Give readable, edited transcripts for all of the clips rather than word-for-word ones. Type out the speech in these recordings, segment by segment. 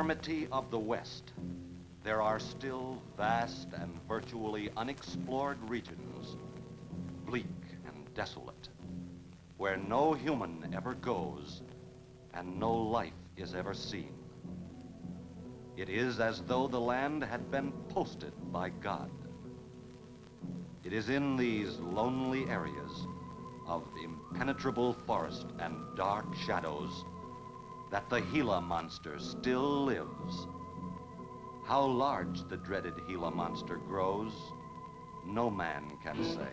enormity of the West, there are still vast and virtually unexplored regions, bleak and desolate, where no human ever goes and no life is ever seen. It is as though the land had been posted by God. It is in these lonely areas of impenetrable forest and dark shadows that the Gila Monster still lives. How large the dreaded Gila Monster grows, no man can say.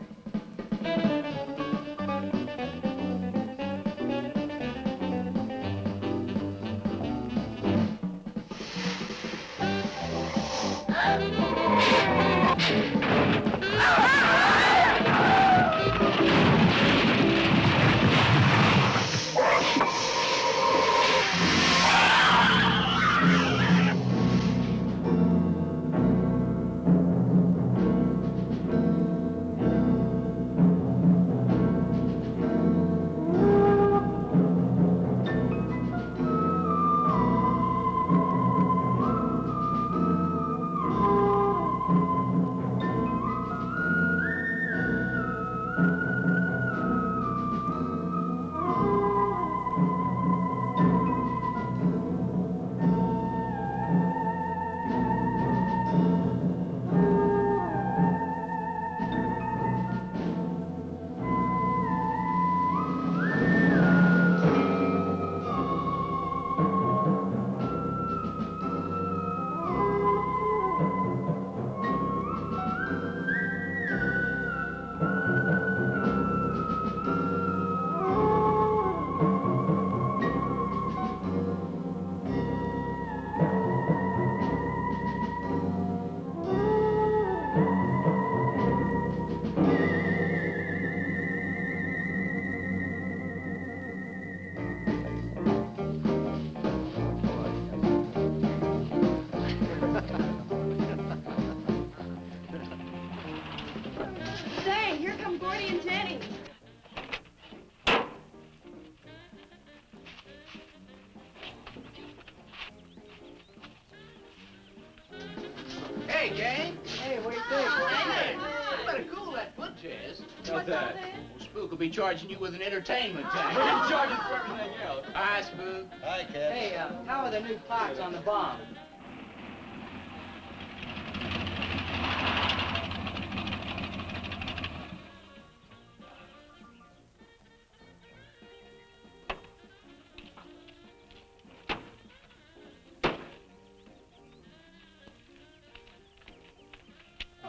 Hey, gang. Hey, what do you think? Hey, you better cool that foot, Chase. What's that? Well, Spook will be charging you with an entertainment tax. We're gonna charge us for everything else. Hi, Spook. Hi, Cat. Hey, how are the new parts on the bomb?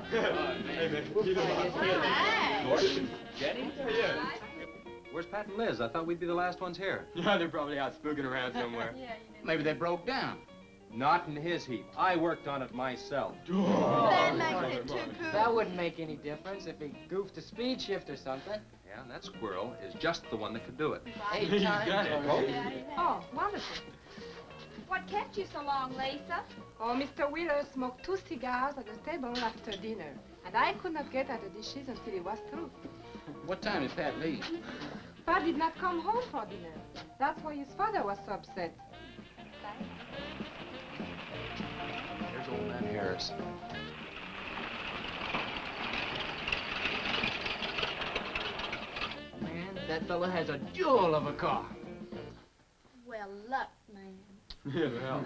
Hey, man. Gordon? Jenny? Yeah. Where's Pat and Liz? I thought we'd be the last ones here. Yeah, they're probably out spooking around somewhere. Maybe they broke down. Not in his heap. I worked on it myself. That makes it too cool. That wouldn't make any difference if he goofed a speed shift or something. Yeah, and that squirrel is just the one that could do it. Hey, He's time. done it. Oh, wonderful. What kept you so long, Lisa? Oh, Mr. Wheeler smoked 2 cigars at the table after dinner, and I could not get at the dishes until he was through. What time did Pat leave? Pat did not come home for dinner. That's why his father was so upset. Here's old man Harris. Man, that fella has a jewel of a car. Well, luck, man. Yeah, the hell.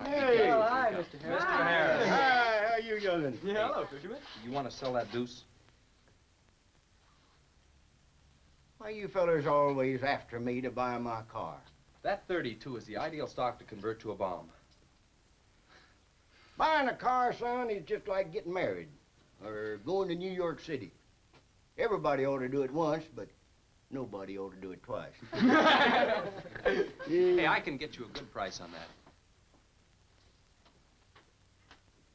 Hey! Oh, hi, Mr. Harris. Mr. Harris. Hi, how you youngin'? Yeah, hello, fisherman. You want to sell that deuce? Why you fellers always after me to buy my car? That 32 is the ideal stock to convert to a bomb. Buying a car, son, is just like getting married or going to New York City. Everybody ought to do it once, but nobody ought to do it twice. Hey, I can get you a good price on that.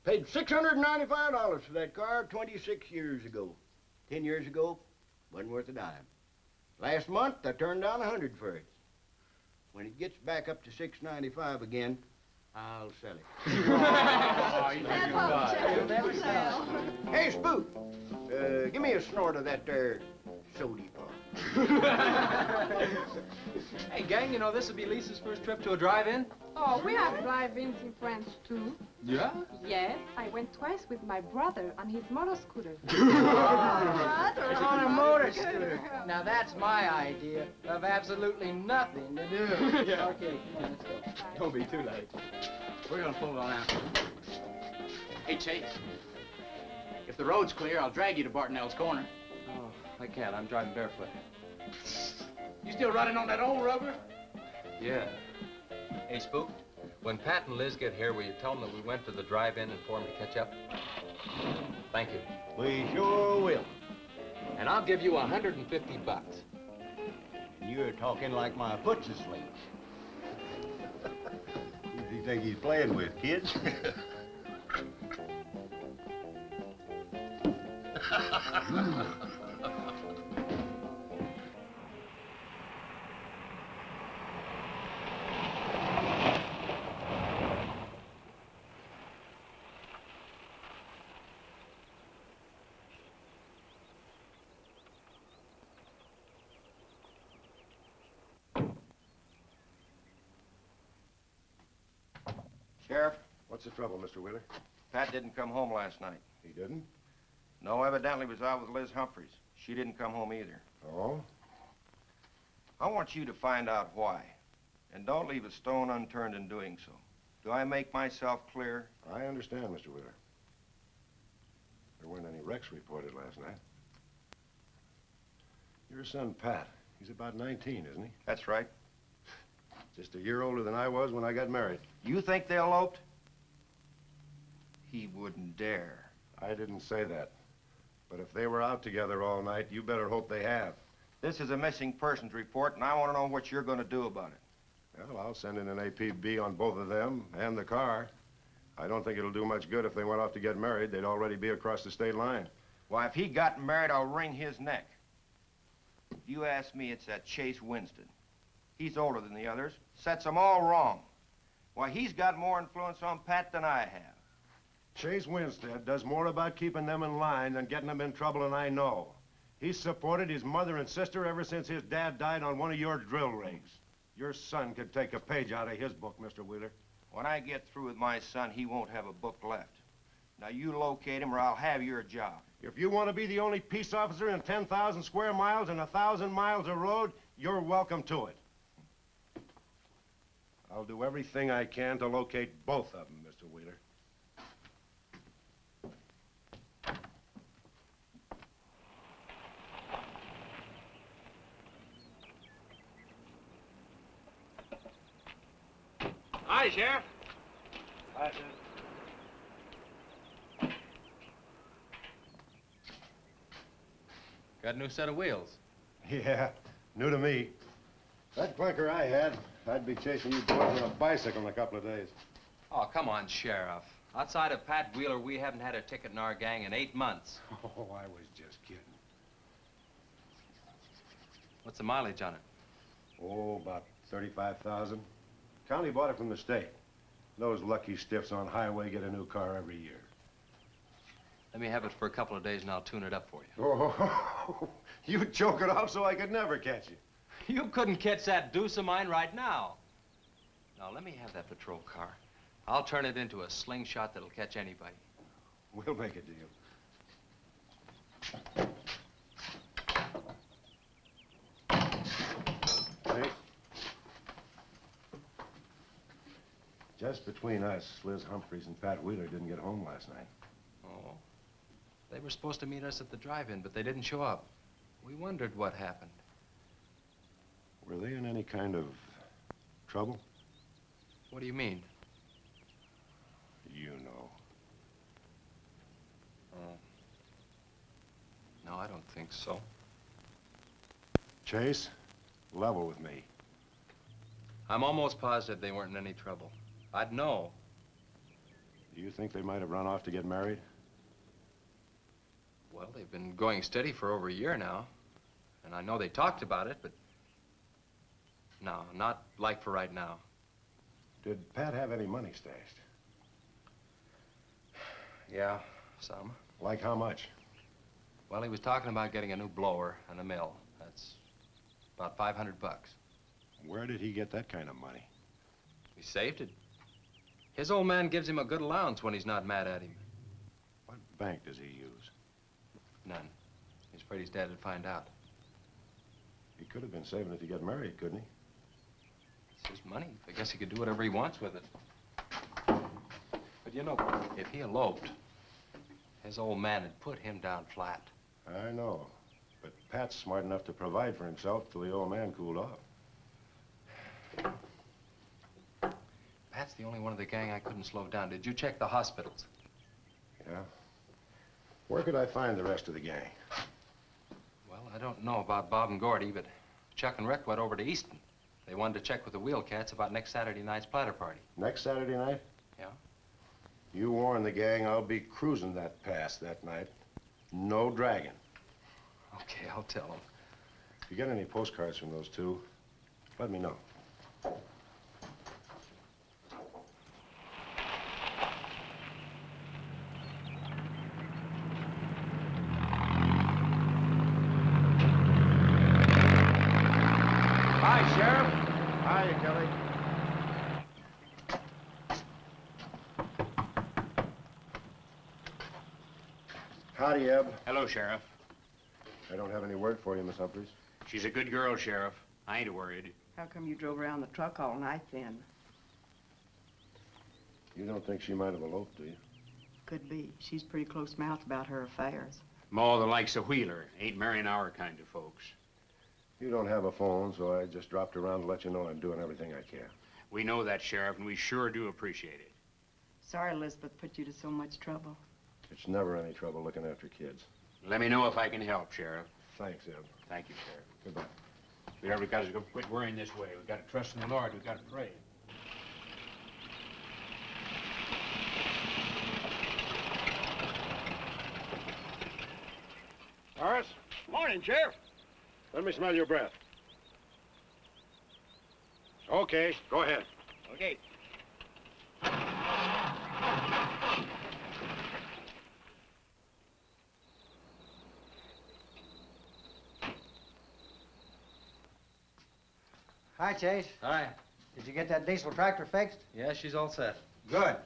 Paid $695 for that car 26 years ago. 10 years ago, wasn't worth a dime. Last month, I turned down $100 for it. When it gets back up to $695 again, I'll sell it. Oh, you think That's you're what fine. Chase will sell. Hey, Spook, Give me a snort of that there sody pop. Hey, gang, you know this will be Lisa's first trip to a drive-in? Oh, we have drive-ins in France, too. Yeah? Yes, I went twice with my brother on his motor scooter. On a motor scooter. Now that's my idea of absolutely nothing to do. Yeah. Okay, come on, let's go. Don't be too late. We're gonna pull it on out. Hey, Chase. If the road's clear, I'll drag you to Bartonell's corner. Oh, I can't. I'm driving barefoot. You still running on that old rubber? Yeah. Hey, Spook, when Pat and Liz get here, will you tell them that we went to the drive-in and for them to catch up? Thank you. We sure will. And I'll give you $150. You're talking like my foot's asleep. Who do you think he's playing with, kids? Sheriff, What's the trouble, Mr. Wheeler? Pat didn't come home last night. He didn't? No, evidently was out with Liz Humphreys. She didn't come home either. Oh? I want you to find out why. And don't leave a stone unturned in doing so. Do I make myself clear? I understand, Mr. Wheeler. There weren't any wrecks reported last night. Your son, Pat, he's about 19, isn't he? That's right. Just a year older than I was when I got married. You think they eloped? He wouldn't dare. I didn't say that. But if they were out together all night, you better hope they have. This is a missing persons report, and I want to know what you're going to do about it. Well, I'll send in an APB on both of them and the car. I don't think it'll do much good if they went off to get married. They'd already be across the state line. Why, if he got married, I'll wring his neck. If you ask me, it's that Chase Winstead. He's older than the others, sets them all wrong. Why, he's got more influence on Pat than I have. Chase Winstead does more about keeping them in line than getting them in trouble, and I know. He's supported his mother and sister ever since his dad died on one of your drill rigs. Your son could take a page out of his book, Mr. Wheeler. When I get through with my son, he won't have a book left. Now, you locate him or I'll have your job. If you want to be the only peace officer in 10,000 square miles and 1,000 miles of road, you're welcome to it. I'll do everything I can to locate both of them, Mr. Wheeler. Hi, Sheriff. Hi, sir. Got a new set of wheels. Yeah, new to me. That clinker I had, I'd be chasing you boys on a bicycle in a couple of days. Oh, come on, Sheriff. Outside of Pat Wheeler, we haven't had a ticket in our gang in 8 months. Oh, I was just kidding. What's the mileage on it? Oh, about 35,000. County bought it from the state. Those lucky stiffs on highway get a new car every year. Let me have it for a couple of days and I'll tune it up for you. Oh, you choke it off so I could never catch you. You couldn't catch that deuce of mine right now. Now, let me have that patrol car. I'll turn it into a slingshot that'll catch anybody. We'll make a deal. Hey. Just between us, Liz Humphreys and Pat Wheeler didn't get home last night. Oh. They were supposed to meet us at the drive-in, but they didn't show up. We wondered what happened. Were they in any kind of trouble? What do you mean? You know. Oh. No, I don't think so. Chase, level with me. I'm almost positive they weren't in any trouble. I'd know. Do you think they might have run off to get married? Well, they've been going steady for over a year now. And I know they talked about it, but... No, not like for right now. Did Pat have any money stashed? Yeah, some. Like how much? Well, he was talking about getting a new blower and a mill. That's about $500. Where did he get that kind of money? He saved it. His old man gives him a good allowance when he's not mad at him. What bank does he use? None. He's afraid his dad would find out. He could have been saving it to get married, couldn't he? It's his money. I guess he could do whatever he wants with it. But you know, if he eloped, his old man had put him down flat. I know. But Pat's smart enough to provide for himself till the old man cooled off. Pat's the only one of the gang I couldn't slow down. Did you check the hospitals? Yeah? Where could I find the rest of the gang? Well, I don't know about Bob and Gordy, but Chuck and Rick went over to Easton. They wanted to check with the Wheel Cats about next Saturday night's platter party. Next Saturday night? Yeah? You warn the gang I'll be cruising that pass that night. No dragging. Okay, I'll tell them. If you get any postcards from those two, let me know. Hi, Sheriff. Hiya, Kelly. Howdy, Eb. Hello, Sheriff. I don't have any word for you, Miss Humphreys. She's a good girl, Sheriff. I ain't worried. How come you drove around the truck all night then? You don't think she might have eloped, do you? Could be. She's pretty close-mouthed about her affairs. Ma, the likes of Wheeler, ain't marrying our kind of folks. You don't have a phone, so I just dropped around to let you know I'm doing everything I can. We know that, Sheriff, and we sure do appreciate it. Sorry Elizabeth put you to so much trouble. It's never any trouble looking after kids. Let me know if I can help, Sheriff. Thanks, Eb. Thank you, Sheriff. Goodbye. We ever got to quit worrying this way. We've got to trust in the Lord. We've got to pray. Horace? Morning, Sheriff. Let me smell your breath. Okay, go ahead. Okay. Hi, Chase. Hi. Did you get that diesel tractor fixed? Yeah, she's all set. Good.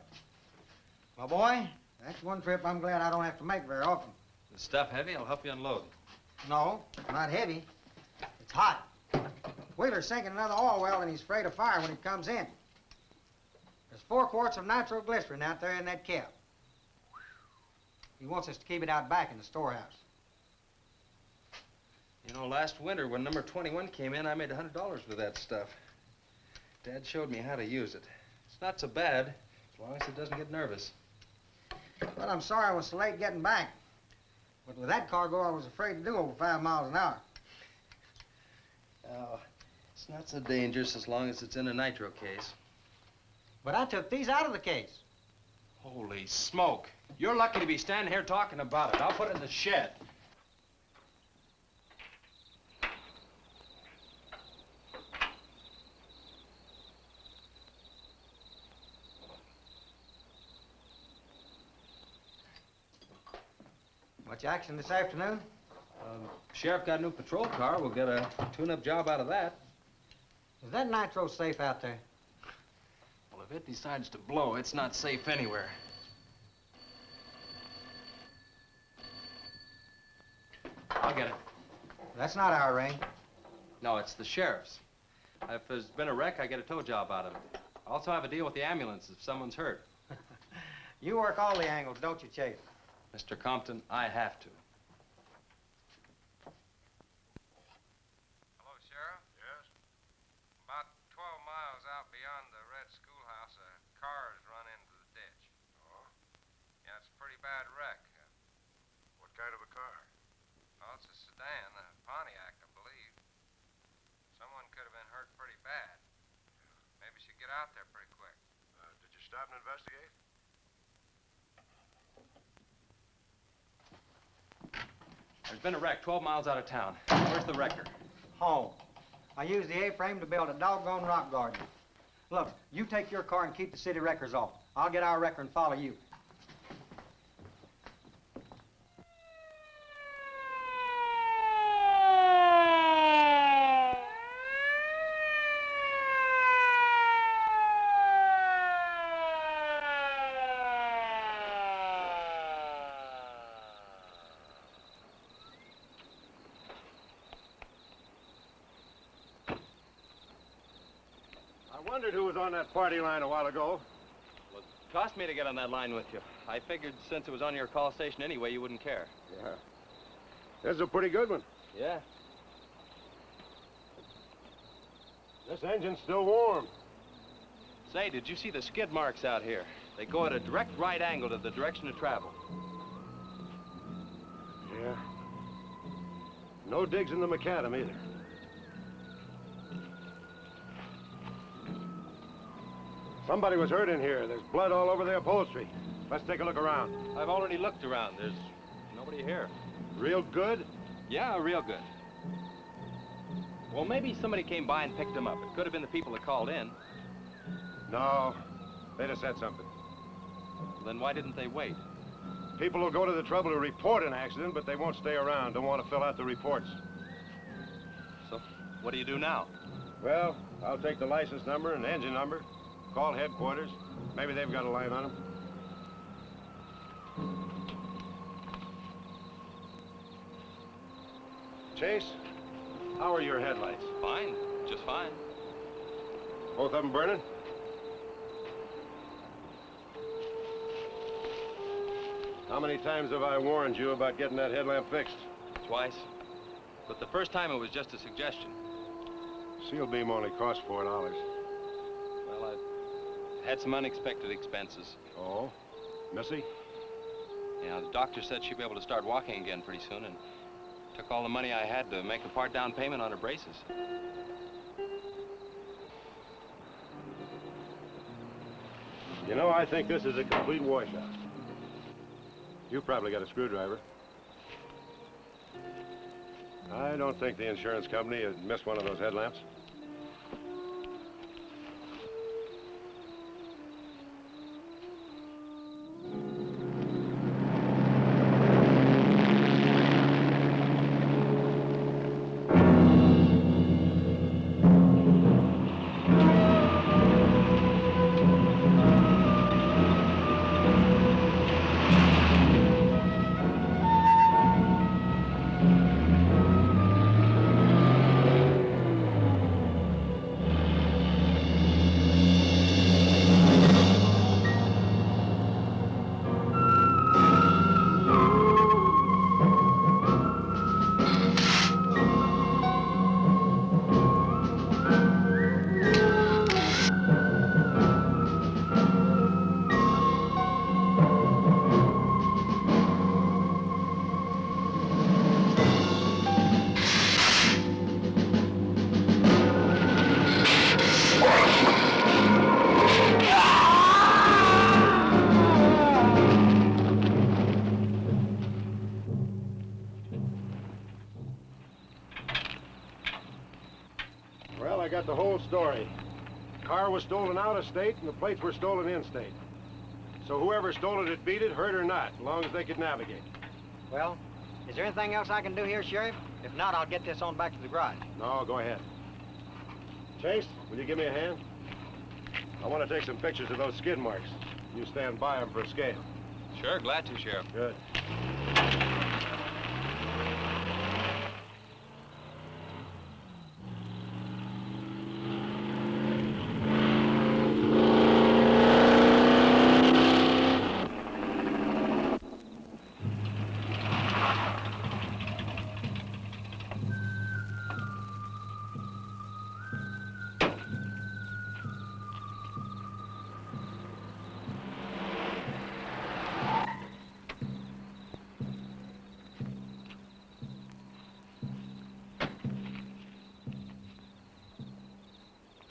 My boy, that's one trip I'm glad I don't have to make very often. The stuff heavy? I'll help you unload. No, not heavy. It's hot. Wheeler's sinking another oil well and he's afraid of fire when he comes in. There's 4 quarts of nitroglycerin out there in that cap. He wants us to keep it out back in the storehouse. You know, last winter when number 21 came in, I made $100 with that stuff. Dad showed me how to use it. It's not so bad, as long as it doesn't get nervous. Well, I'm sorry I was so late getting back. But with that cargo, I was afraid to do over 5 miles an hour. Oh, it's not so dangerous as long as it's in a nitro case. But I took these out of the case. Holy smoke. You're lucky to be standing here talking about it. I'll put it in the shed. Much action this afternoon? Sheriff got a new patrol car. We'll get a tune-up job out of that. Is that nitro safe out there? Well, if it decides to blow, it's not safe anywhere. I'll get it. That's not our ring. No, it's the sheriff's. If there's been a wreck, I get a tow job out of it. I also have a deal with the ambulance if someone's hurt. You work all the angles, don't you, Chase? Mr. Compton, I have to. Hello, Sheriff? Yes? About 12 miles out beyond the red schoolhouse, a car has run into the ditch. Oh? Yeah, it's a pretty bad wreck. What kind of a car? Well, it's a sedan, a Pontiac, I believe. Someone could have been hurt pretty bad. Maybe you should get out there pretty quick. Did you stop and investigate? There's been a wreck 12 miles out of town. Where's the wrecker? Home. I used the A-frame to build a doggone rock garden. Look, you take your car and keep the city wreckers off. I'll get our wrecker and follow you. I wondered who was on that party line a while ago. Well, it cost me to get on that line with you. I figured since it was on your call station anyway, you wouldn't care. Yeah. This is a pretty good one. Yeah. This engine's still warm. Say, did you see the skid marks out here? They go at a direct right angle to the direction of travel. Yeah. No digs in the macadam either. Somebody was hurt in here. There's blood all over the upholstery. Let's take a look around. I've already looked around. There's nobody here. Real good? Yeah, real good. Well, maybe somebody came by and picked them up. It could have been the people that called in. No. They'd have said something. Then why didn't they wait? People will go to the trouble to report an accident, but they won't stay around. Don't want to fill out the reports. So, what do you do now? Well, I'll take the license number and engine number, call headquarters. Maybe they've got a line on them. Chase, how are your headlights? Fine, just fine. Both of them burning? How many times have I warned you about getting that headlamp fixed? Twice. But the first time it was just a suggestion. Seal beam only cost $4. Well, I had some unexpected expenses. Oh? Missy? Yeah, the doctor said she'd be able to start walking again pretty soon and took all the money I had to make a part down payment on her braces. You know, I think this is a complete washout. You probably got a screwdriver. I don't think the insurance company had missed one of those headlamps. Well, I got the whole story. The car was stolen out of state and the plates were stolen in state. So whoever stole it beat it, hurt or not, as long as they could navigate. Well, is there anything else I can do here, Sheriff? If not, I'll get this on back to the garage. No, go ahead. Chase, will you give me a hand? I want to take some pictures of those skid marks. You stand by them for a scale. Sure, glad to, Sheriff. Good.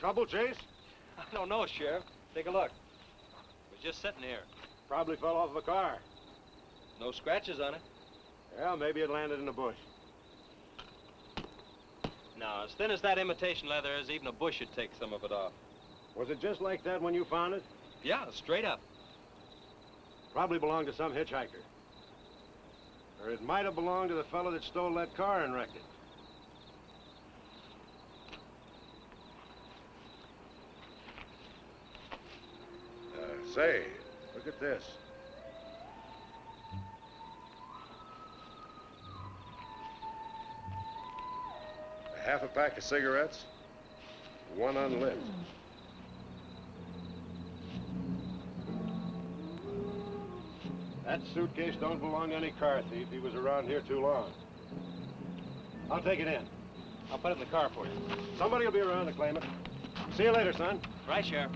Trouble, Chase? I don't know, Sheriff. Take a look. It was just sitting here. Probably fell off of a car. No scratches on it. Well, maybe it landed in a bush. No, as thin as that imitation leather is, even a bush should take some of it off. Was it just like that when you found it? Yeah, straight up. Probably belonged to some hitchhiker. Or it might have belonged to the fellow that stole that car and wrecked it. Say, look at this. Half a pack of cigarettes, one unlit. That suitcase don't belong to any car thief. He was around here too long. I'll take it in. I'll put it in the car for you. Somebody will be around to claim it. See you later, son. Right, Sheriff.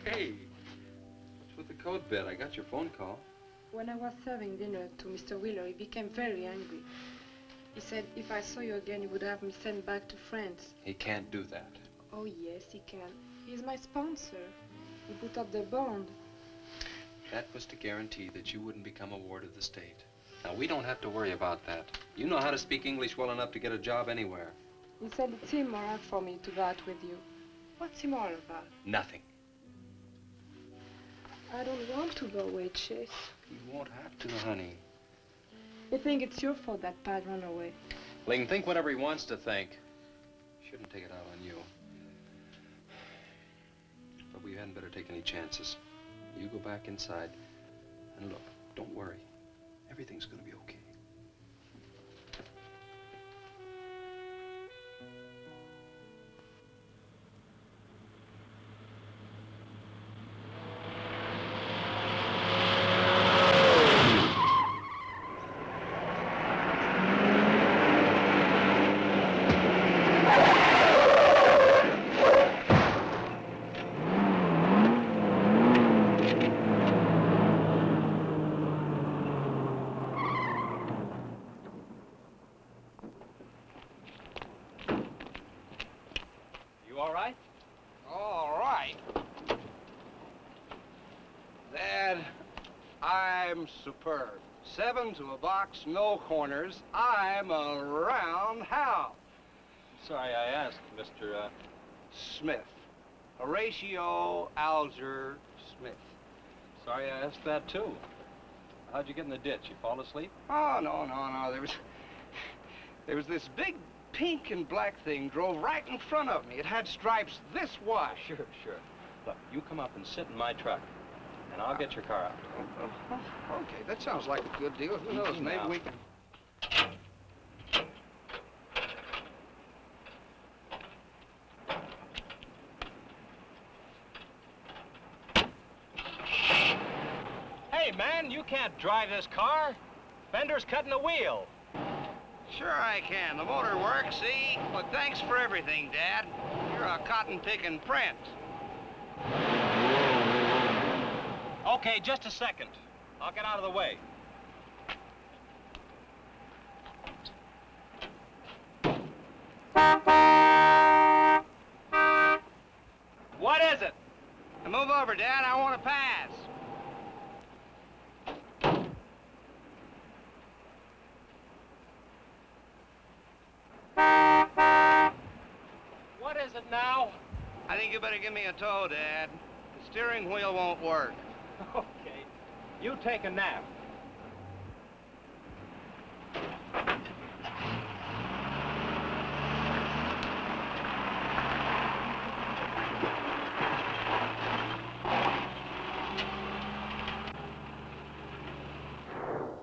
Hey, what's with the coat bed? I got your phone call. When I was serving dinner to Mr. Wheeler, he became very angry. He said if I saw you again, he would have me sent back to France. He can't do that. Oh, yes, he can. He's my sponsor. He put up the bond. That was to guarantee that you wouldn't become a ward of the state. Now, we don't have to worry about that. You know how to speak English well enough to get a job anywhere. He said it's immoral for me to go out with you. What's immoral about? Nothing. I don't want to go away, Chase. You won't have to, honey. You think it's your fault that Pat ran away? Well, he can think whatever he wants to think. Shouldn't take it out on you. But we hadn't better take any chances. You go back inside. And look, don't worry. Everything's gonna be okay. Superb. 7 to a box, no corners. I'm a round house. Sorry I asked, Mr. Smith. Horatio Alger Smith. Sorry I asked that, too. How'd you get in the ditch? You fall asleep? Oh, no. There was this big pink and black thing drove right in front of me. It had stripes this wide. Sure. Look, you come up and sit in my truck, and I'll get your car out. Okay, that sounds like a good deal. Who knows, maybe we can... Hey, man, you can't drive this car. Bender's cutting the wheel. Sure I can. The motor works, see? But thanks for everything, Dad. You're a cotton-picking prince. Okay, just a second. I'll get out of the way. What is it? Now move over, Dad. I want to pass. What is it now? I think you better give me a tow, Dad. The steering wheel won't work. Okay. You take a nap.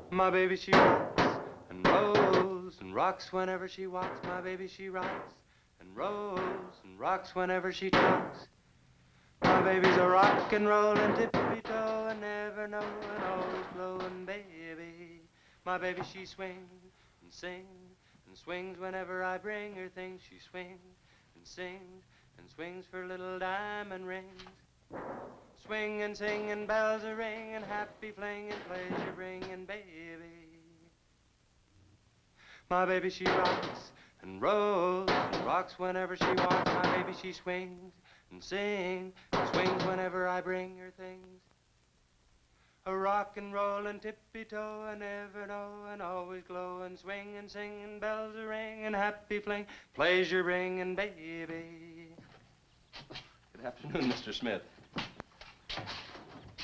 My baby, she rocks and rolls and rocks whenever she walks. My baby, she rocks and rolls and rocks whenever she talks. My baby's a rock and rollin' tippy-toe and never knowin', always blowin' baby. My baby, she swings and sings and swings whenever I bring her things. She swings and sings and swings for little diamond rings. Swinging, singing, bells are ringing, happy flinging, pleasure bringing, baby. My baby, she rocks and rolls and rocks whenever she walks. My baby, she swings and sings and swings whenever I bring her things. A rock and roll and tippy-toe and ever know and always glow and swing and sing and bells are ringing, happy fling, pleasure bringing, baby. Good afternoon, Mr. Smith.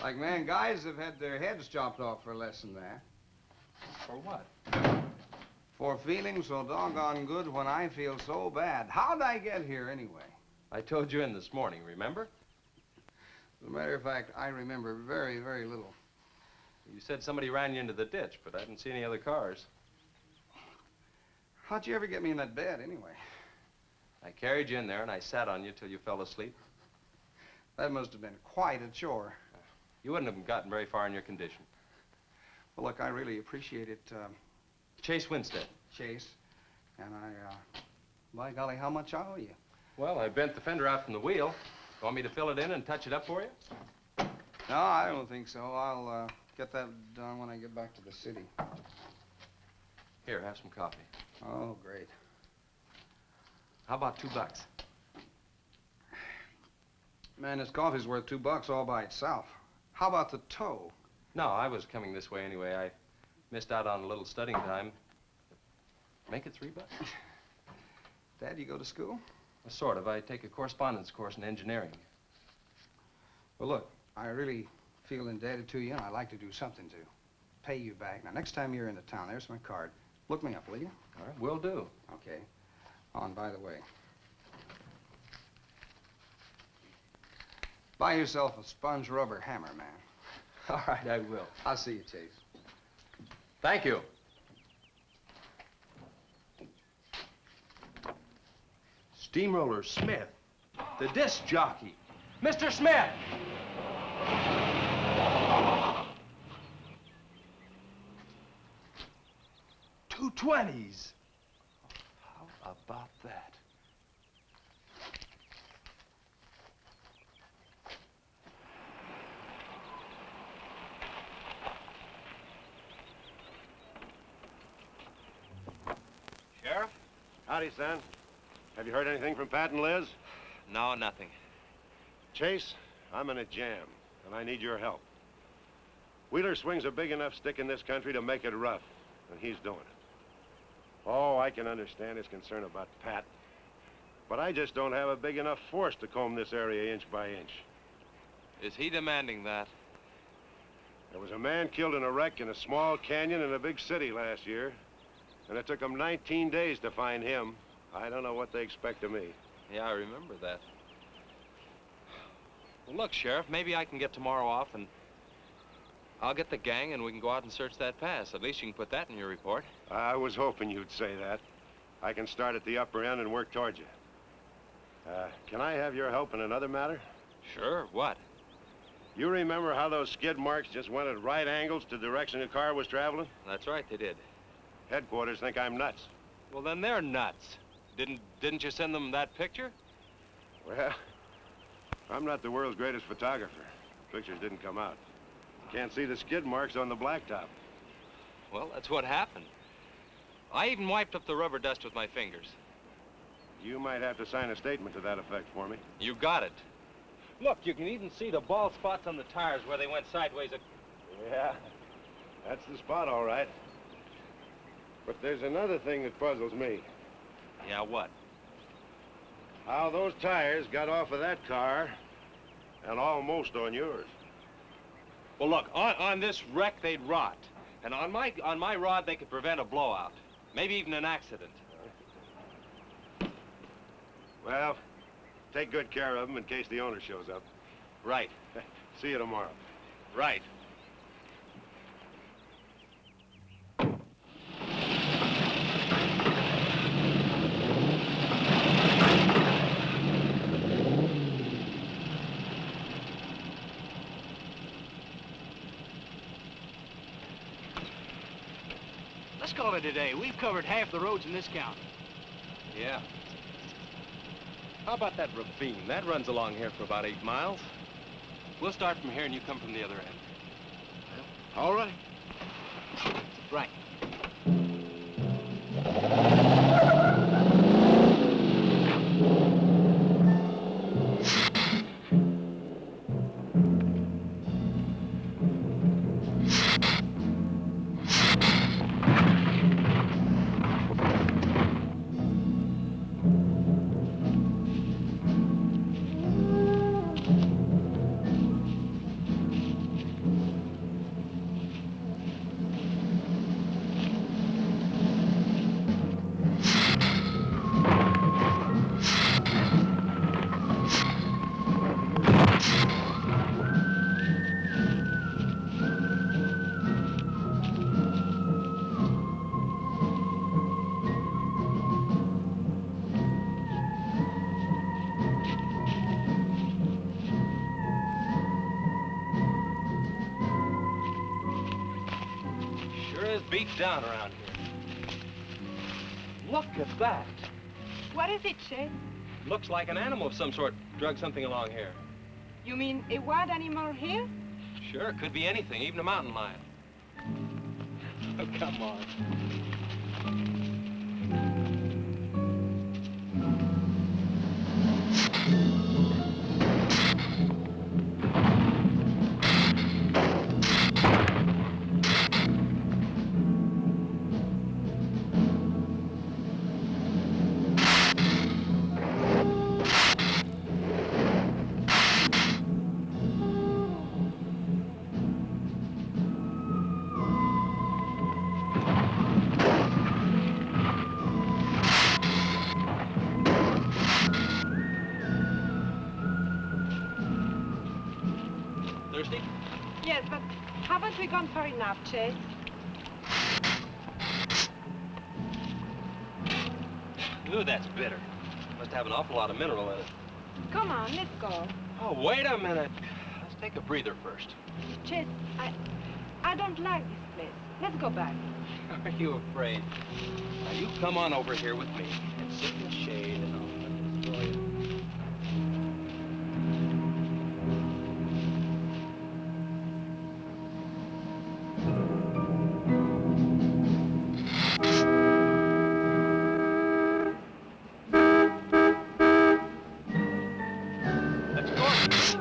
Like man, guys have had their heads chopped off for less than that. For what? For feeling so doggone good when I feel so bad. How'd I get here anyway? I told you in this morning, remember? As a matter of fact, I remember very, very little. You said somebody ran you into the ditch, but I didn't see any other cars. How'd you ever get me in that bed anyway? I carried you in there and I sat on you till you fell asleep. That must have been quite a chore. You wouldn't have gotten very far in your condition. Well, look, I really appreciate it, Chase Winstead. Chase. And by golly, how much I owe you? Well, I bent the fender out from the wheel. Want me to fill it in and touch it up for you? No, I don't think so. I'll get that done when I get back to the city. Here, have some coffee. Oh, great. How about $2? Man, this coffee's worth $2 all by itself. How about the tow? No, I was coming this way anyway. I missed out on a little studying time. Make it $3. Dad, you go to school? Sort of. I take a correspondence course in engineering. Well, look, I really feel indebted to you, and I'd like to do something to pay you back. Now, next time you're in the town, there's my card. Look me up, will you? All right, will do. Okay. Oh, and by the way, buy yourself a sponge rubber hammer, man. All right, I will. I'll see you, Chase. Thank you. Steamroller Smith, the disc jockey. Mr. Smith! $2.20s. How about that? Sheriff? Howdy, son. Have you heard anything from Pat and Liz? No, nothing. Chase, I'm in a jam, and I need your help. Wheeler swings a big enough stick in this country to make it rough, and he's doing it. Oh, I can understand his concern about Pat, but I just don't have a big enough force to comb this area inch by inch. Is he demanding that? There was a man killed in a wreck in a small canyon in a big city last year, and it took them 19 days to find him. I don't know what they expect of me. Yeah, I remember that. Well, look, Sheriff, maybe I can get tomorrow off and I'll get the gang and we can go out and search that pass. At least you can put that in your report. I was hoping you'd say that. I can start at the upper end and work towards you. Can I have your help in another matter? Sure, what? You remember how those skid marks just went at right angles to the direction the car was traveling? That's right, they did. Headquarters think I'm nuts. Well, then they're nuts. Didn't you send them that picture? Well, I'm not the world's greatest photographer. Pictures didn't come out. Can't see the skid marks on the blacktop. Well, that's what happened. I even wiped up the rubber dust with my fingers. You might have to sign a statement to that effect for me. You got it. Look, you can even see the bald spots on the tires where they went sideways. Yeah, that's the spot, all right. But there's another thing that puzzles me. Yeah, what? How those tires got off of that car and almost on yours. Well, look, on this wreck, they'd rot. And on my rod, they could prevent a blowout. Maybe even an accident. Well, take good care of them in case the owner shows up. Right. See you tomorrow. Right. Let's call it a day. We've covered half the roads in this county. Yeah. How about that ravine? That runs along here for about 8 miles. We'll start from here and you come from the other end. All right. Right. Beat down around here. Look at that. What is it, Chase? Looks like an animal of some sort drug something along here. You mean a wild animal here? Sure, it could be anything, even a mountain lion. Oh, come on. Thirsty? Yes, but haven't we gone far enough, Chase? Ooh, that's bitter. Must have an awful lot of mineral in it. Come on, let's go. Oh, wait a minute. Let's take a breather first. Chase, I don't like this place. Let's go back. Are you afraid? Now, you come on over here with me and sit in the shade and I'll let this go.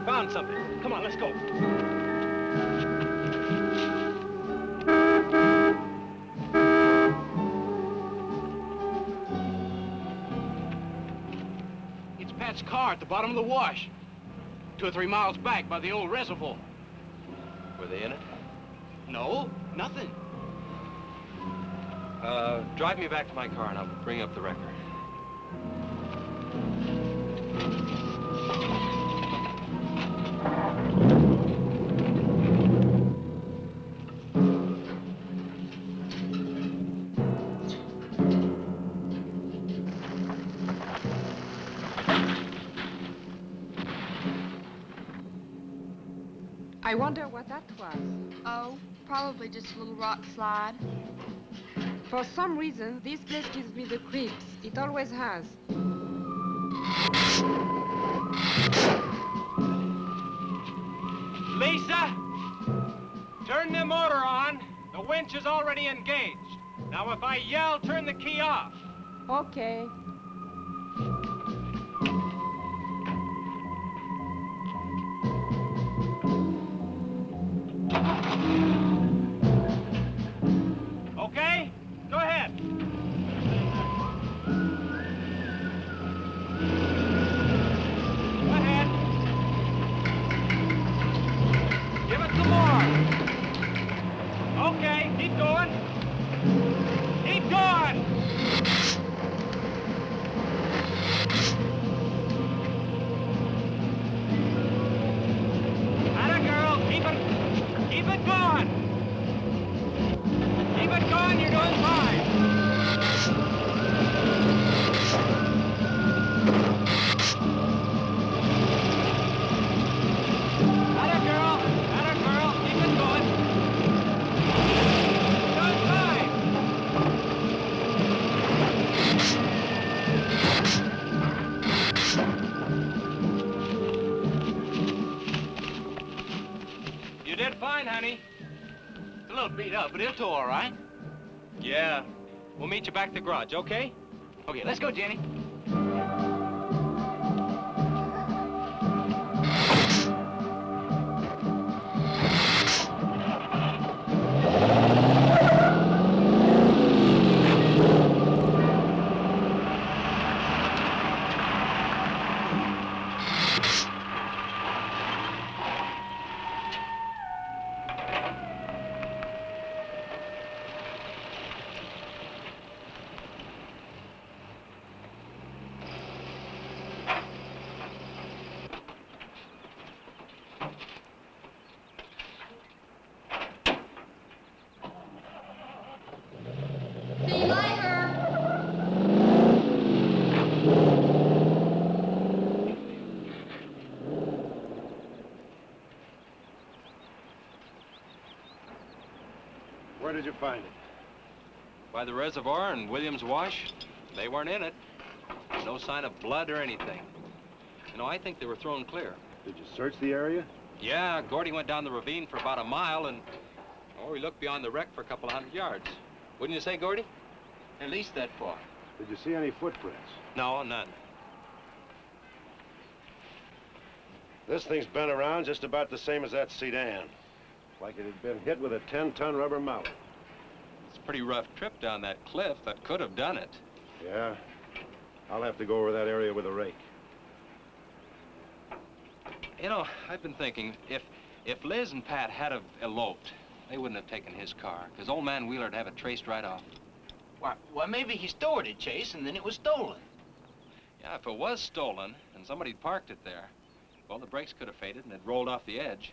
Found something. Come on, let's go. It's Pat's car at the bottom of the wash. 2 or 3 miles back by the old reservoir. Were they in it? No, nothing. Drive me back to my car and I'll bring up the record. I wonder what that was. Oh, probably just a little rock slide. For some reason, this place gives me the creeps. It always has. Lisa, turn the motor on. The winch is already engaged. Now, if I yell, turn the key off. Okay. Okay? Go ahead. Go ahead. Give it some more. Okay, keep going. Keep going. Atta girl, keep it going. Keep it going, you're doing fine. Atta girl, keep it going. You're doing fine. It's a little beat up, but it'll tow all right. Yeah. We'll meet you back at the garage, okay? Okay, let's go, Jenny. See you later. Where did you find it? By the reservoir and Williams Wash. They weren't in it. No sign of blood or anything. You know, I think they were thrown clear. Did you search the area? Yeah, Gordy went down the ravine for about a mile and, oh, he looked beyond the wreck for a couple of 100 yards. Wouldn't you say, Gordy? At least that far. Did you see any footprints? No, none. This thing's been around just about the same as that sedan. Like it had been hit with a 10-ton rubber mallet. It's a pretty rough trip down that cliff. That could have done it. Yeah? I'll have to go over that area with a rake. You know, I've been thinking, if Liz and Pat had have eloped, they wouldn't have taken his car, because old man Wheeler'd have it traced right off. Well, maybe he stored it, Chase, and then it was stolen. Yeah, if it was stolen and somebody parked it there, well, the brakes could have faded and it rolled off the edge.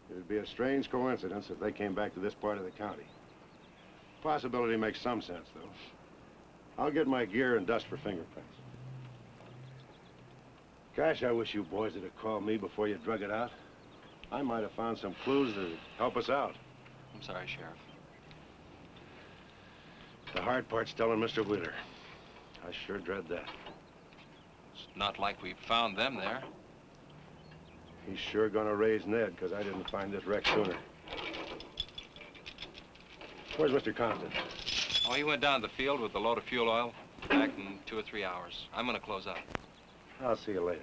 It'd be a strange coincidence if they came back to this part of the county. Possibility makes some sense, though. I'll get my gear and dust for fingerprints. Gosh, I wish you boys would have called me before you drug it out. I might have found some clues that'd help us out. I'm sorry, Sheriff. The hard part's telling Mr. Wheeler. I sure dread that. It's not like we found them there. He's sure gonna raise Ned, because I didn't find this wreck sooner. Where's Mr. Compton? Oh, he went down to the field with a load of fuel oil. Back in 2 or 3 hours. I'm gonna close up. I'll see you later.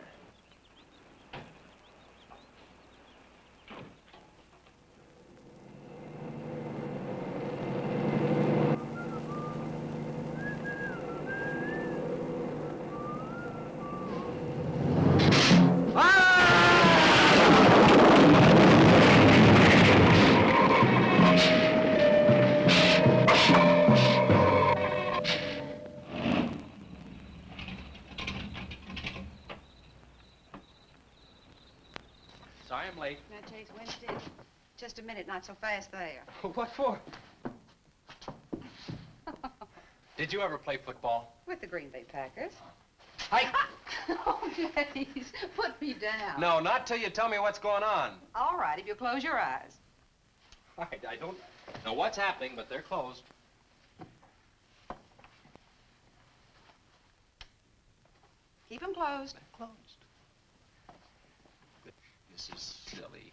Sorry I'm late. Now, Chase Winstead, just a minute, not so fast there. What for? Did you ever play football? With the Green Bay Packers. I... Oh, please, put me down. No, not till you tell me what's going on. All right, if you close your eyes. All right, I don't know what's happening, but they're closed. Keep them closed. They're closed. This is silly.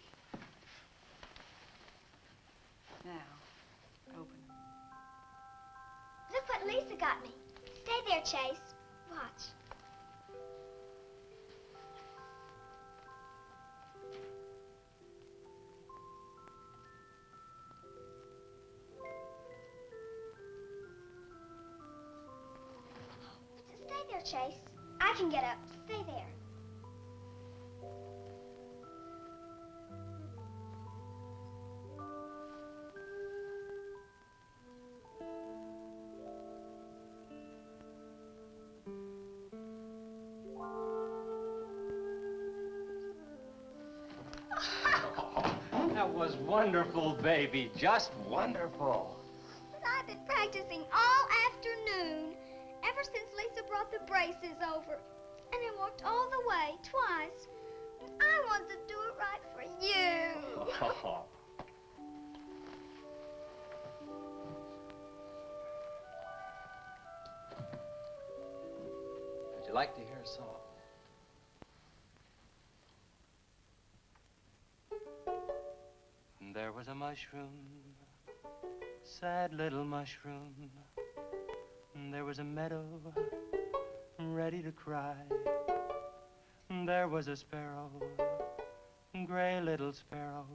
Now, open them. Look what Lisa got me. Stay there, Chase. Watch. Stay there, Chase. I can get up. Stay there. That was wonderful, baby. Just wonderful. I've been practicing all afternoon, ever since Lisa brought the braces over. And I walked all the way, twice. I want to do it right for you. Would you like to hear a song? There was a mushroom sad little mushroom. There was a meadow ready to cry. There was a sparrow, gray little sparrow.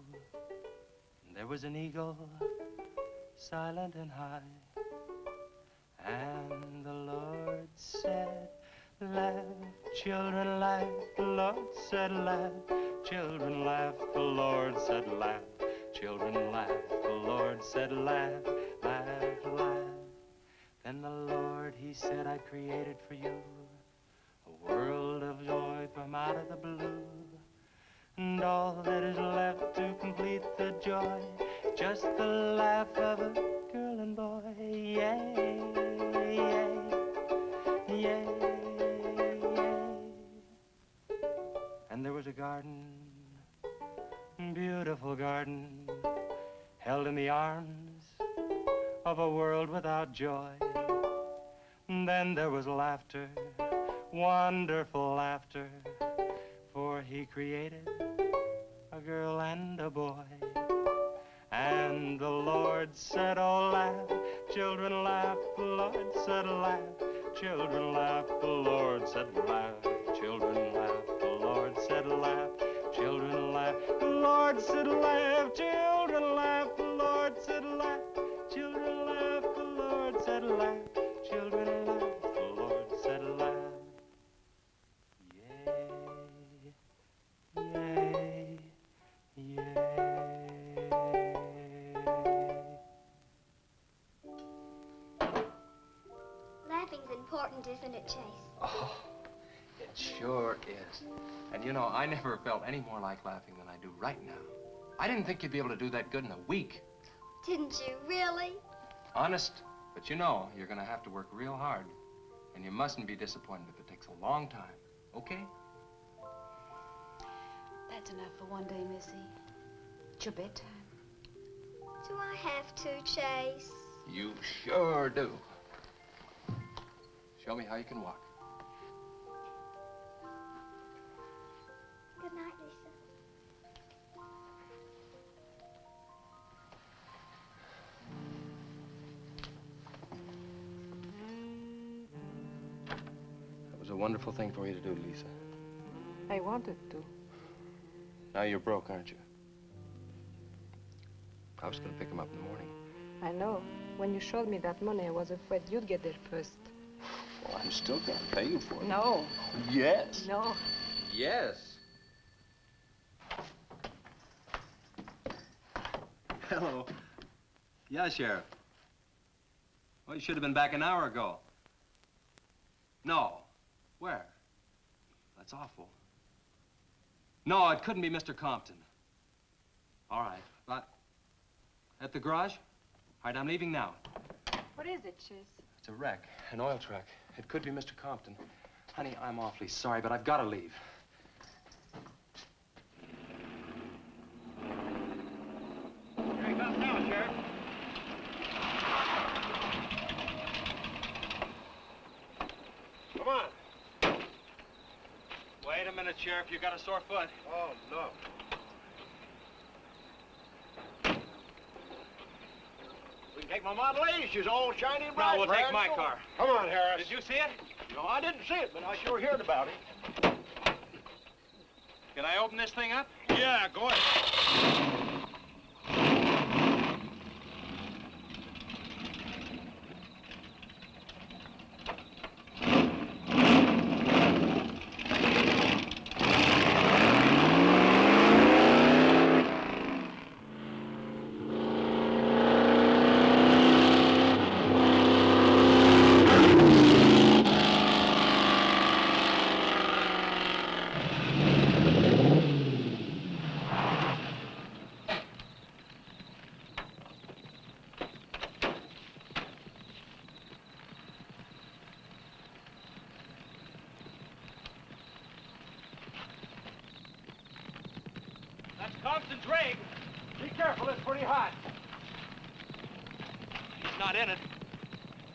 There was an eagle, silent and high. And the Lord said, laugh, children, laugh. The Lord said, laugh, children, laugh. The Lord said, laugh, children, laugh. The Lord said, laugh, laugh, laugh. Then the Lord, he said, I created for you a world of joy from out of the blue. And all that is left to complete the joy, just the laugh of a girl and boy. Yay, yay, yay, yay. And there was a garden, beautiful garden, held in the arms of a world without joy. And then there was laughter, wonderful laughter, for he created a girl and a boy. And the Lord said, oh, laugh, children, laugh. The Lord said, laugh, children, laugh. The Lord said, laugh, children, laugh. The Lord said, laugh, children, laugh. The Lord said, laugh, children, laugh. The Lord said, laugh, children, laugh. The Lord said, laugh, children, laugh. The Lord said, laugh. Yay, yay. Laughing's important, isn't it, Chase? Oh, it sure is. And you know, I never felt any more like laughing than I do right now. I didn't think you'd be able to do that good in a week. Didn't you, really? Honest. But you know, you're gonna have to work real hard. And you mustn't be disappointed if it takes a long time, okay? That's enough for one day, Missy. It's your bedtime. Do I have to, Chase? You sure do. Show me how you can walk. Good night, Lisa. That was a wonderful thing for you to do, Lisa. I wanted to. Now you're broke, aren't you? I was gonna pick him up in the morning. I know. When you showed me that money, I was afraid you'd get there first. Well, I'm still gonna pay you for it. No. Yes. No. Yes. Hello. Yeah, Sheriff. Well, you should have been back an hour ago. No. Where? That's awful. No, it couldn't be Mr. Compton. All right, but at the garage? All right, I'm leaving now. What is it, Chase? It's a wreck, an oil truck. It could be Mr. Compton. Honey, I'm awfully sorry, but I've got to leave. Here he comes now, Sheriff. Come on. Wait a minute, Sheriff. You got a sore foot. Oh, no. We can take my Model A. She's all shiny and bright. No, we'll take my car. Come on, Harris. Did you see it? No, I didn't see it, but I sure heard about it. Can I open this thing up? Yeah, go ahead. Compton's rig. Be careful, it's pretty hot. He's not in it.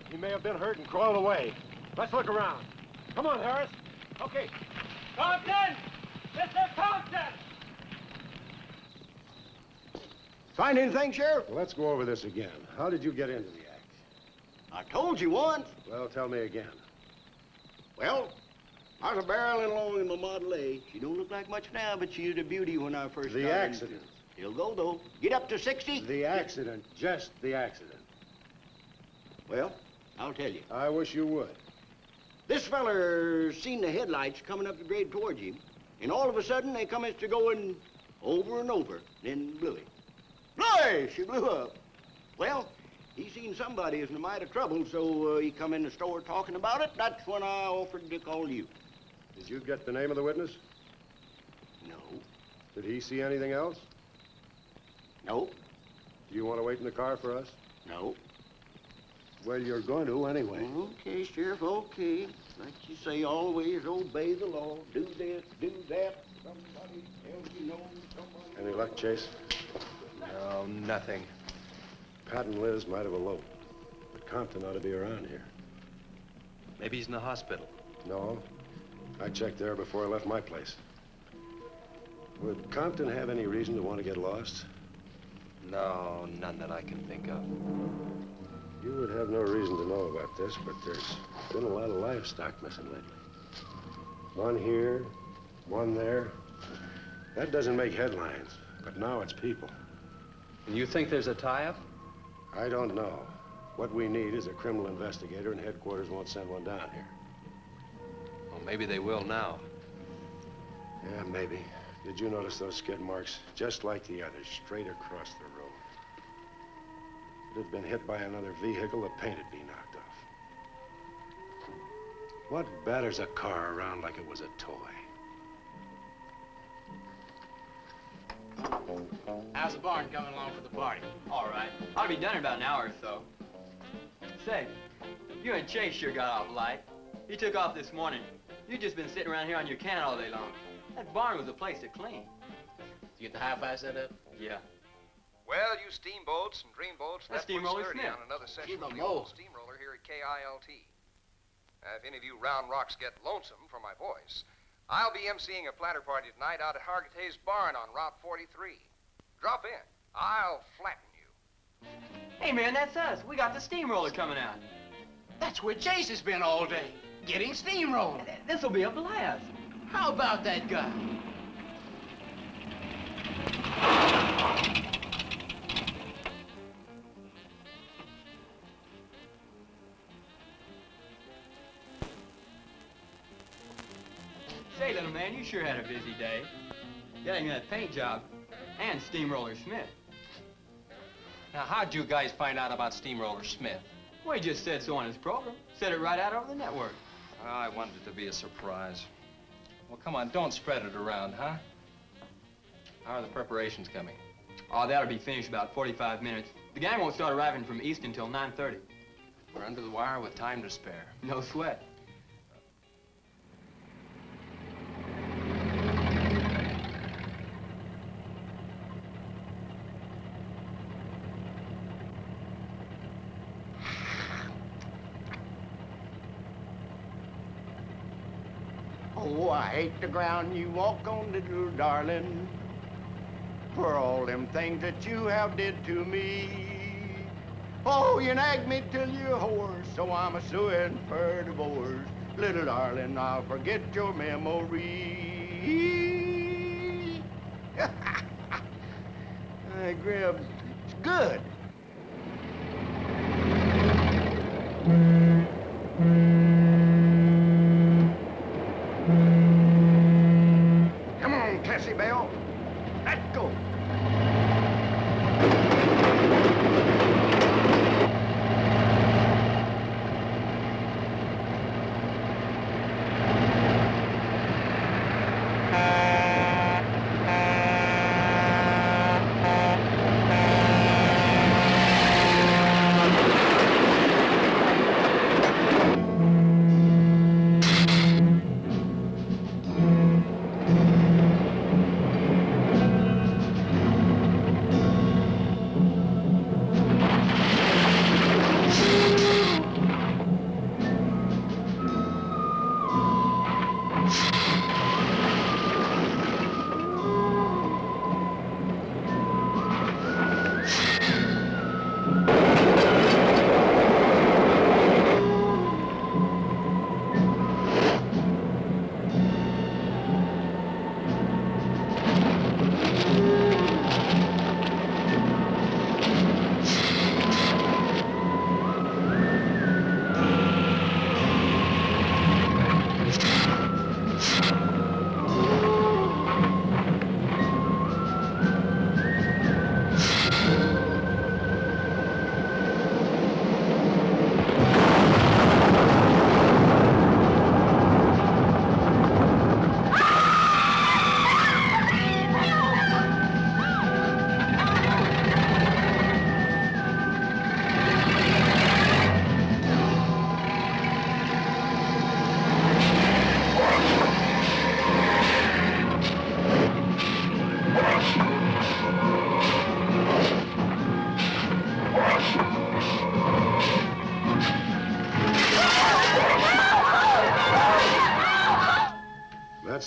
He may have been hurt and crawled away. Let's look around. Come on, Harris. Okay. Compton! Mr. Compton! Find anything, Sheriff? Well, let's go over this again. How did you get into the act? I told you once. Well, tell me again. Well, I was barreling along in my Model A. She don't look like much now, but she was a beauty when I first The started. accident. He'll go, though. Get up to 60. The accident. Just the accident. Well, I'll tell you. I wish you would. This feller seen the headlights coming up the grade towards him, and all of a sudden they commenced to going over and over, then blew him. Boy, she blew up. Well, he seen somebody was in a mite of trouble, so he come in the store talking about it. That's when I offered to call you. Did you get the name of the witness? No. Did he see anything else? No. Do you want to wait in the car for us? No. Well, you're going to anyway. Okay, Sheriff, okay. Like you say, always obey the law. Do this, do that. Somebody tells you no, somebody... Any luck, Chase? No, nothing. Pat and Liz might have eloped, but Compton ought to be around here. Maybe he's in the hospital. No. I checked there before I left my place. Would Compton have any reason to want to get lost? No, none that I can think of. You would have no reason to know about this, but there's been a lot of livestock missing lately. One here, one there. That doesn't make headlines, but now it's people. And you think there's a tie-up? I don't know. What we need is a criminal investigator, and headquarters won't send one down here. Well, maybe they will now. Yeah, maybe. Did you notice those skid marks? Just like the others, straight across the road. If it had been hit by another vehicle, the paint would be knocked off. What batters a car around like it was a toy? How's the barn coming along for the party? All right. I'll be done in about an hour or so. Say, you and Chase sure got off light. He took off this morning. You've just been sitting around here on your can all day long. That barn was a place to clean. Did you get the hi-fi set up? Yeah. Well, you steamboats and dreamboats, That's that puts Steamroller 30 Smith. on another session Keep of 'em the old low. steamroller here at KILT. If any of you round rocks get lonesome for my voice, I'll be emceeing a platter party tonight out at Hargitay's Barn on Route 43. Drop in. I'll flatten you. Hey, man, that's us. We got the steamroller coming out. That's where Chase has been all day, getting steamrolled. This'll be a blast. How about that guy? Say, little man, you sure had a busy day. Getting that paint job and Steamroller Smith. Now, how'd you guys find out about Steamroller Smith? Well, he just said so on his program. Said it right out over the network. I wanted it to be a surprise. Well, come on, don't spread it around, huh? How are the preparations coming? Oh, that'll be finished about 45 minutes. The gang won't start arriving from East until 9:30. We're under the wire with time to spare. No sweat. Oh, I hate the ground you walk on, little darling, for all them things that you have did to me. Oh, you nagged me till you're hoarse, so I'm a-suing for divorce. Little darling, I'll forget your memory. I grabbed, it's good. Come on, Cassie Bell. Let's go.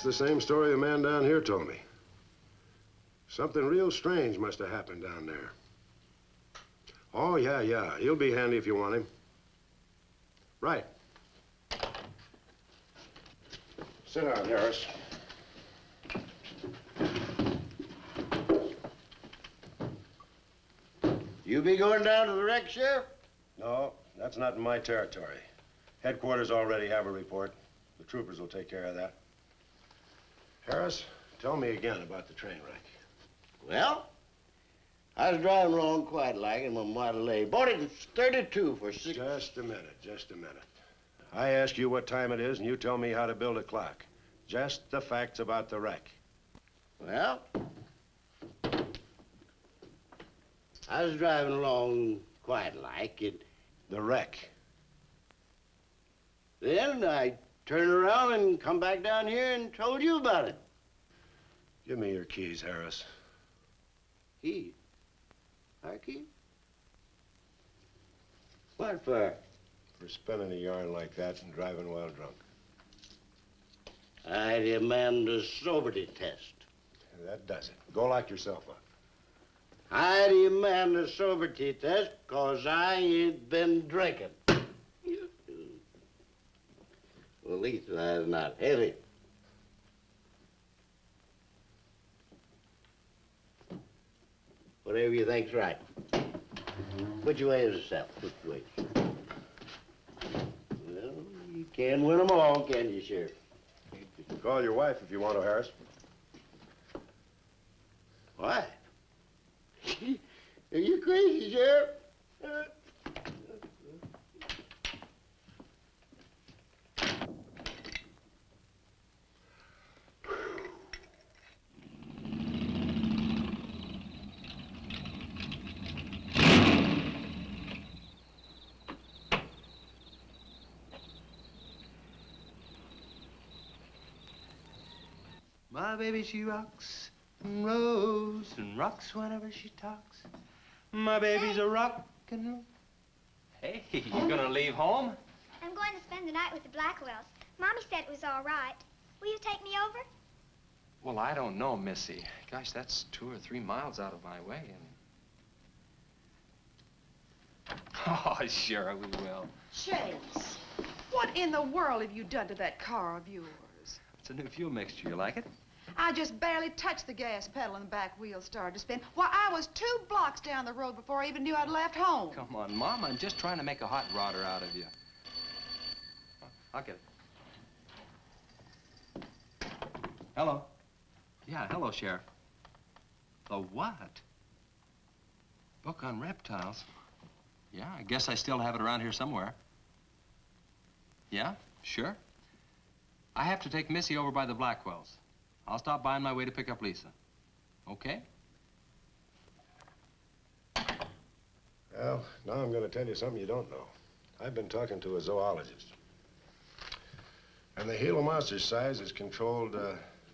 That's the same story the man down here told me. Something real strange must have happened down there. Oh, yeah. He'll be handy if you want him. Right. Sit down, Harris. You be going down to the wreck, Sheriff? No, that's not in my territory. Headquarters already have a report. The troopers will take care of that. Harris, tell me again about the train wreck. Well, I was driving along quite like in my Model A. Bought it in 32 for six... Just a minute. I ask you what time it is, and you tell me how to build a clock. Just the facts about the wreck. Well, I was driving along quite like it. The wreck. Then I turned around and come back down here and told you about it. Give me your keys, Harris. Keys? Our keys? What for? For spinning a yarn like that and driving while drunk. I demand a sobriety test. That does it. Go lock yourself up. I demand a sobriety test because I ain't been drinking. Well, at least that's not heavy. Whatever you think's right. Put your way yourself. Put your way. Well, you can't win them all, can you, Sheriff? You can call your wife if you want to, Harris. Why? Are you crazy, Sheriff? My baby, she rocks and rolls and rocks whenever she talks. My baby's a rock and roll. Hey, you gonna leave home? I'm going to spend the night with the Blackwells. Mommy said it was all right. Will you take me over? Well, I don't know, Missy. Gosh, that's 2 or 3 miles out of my way, and... Oh, sure, we will. Chase, what in the world have you done to that car of yours? It's a new fuel mixture. You like it? I just barely touched the gas pedal and the back wheel started to spin. Why, I was 2 blocks down the road before I even knew I'd left home. Come on, Mom. I'm just trying to make a hot rodder out of you. I'll get it. Hello. Yeah, hello, Sheriff. The what? Book on reptiles? Yeah, I guess I still have it around here somewhere. Yeah, sure. I have to take Missy over by the Blackwells. I'll stop by on my way to pick up Lisa. Okay? Well, now I'm going to tell you something you don't know. I've been talking to a zoologist. And the Gila Monster's size is controlled,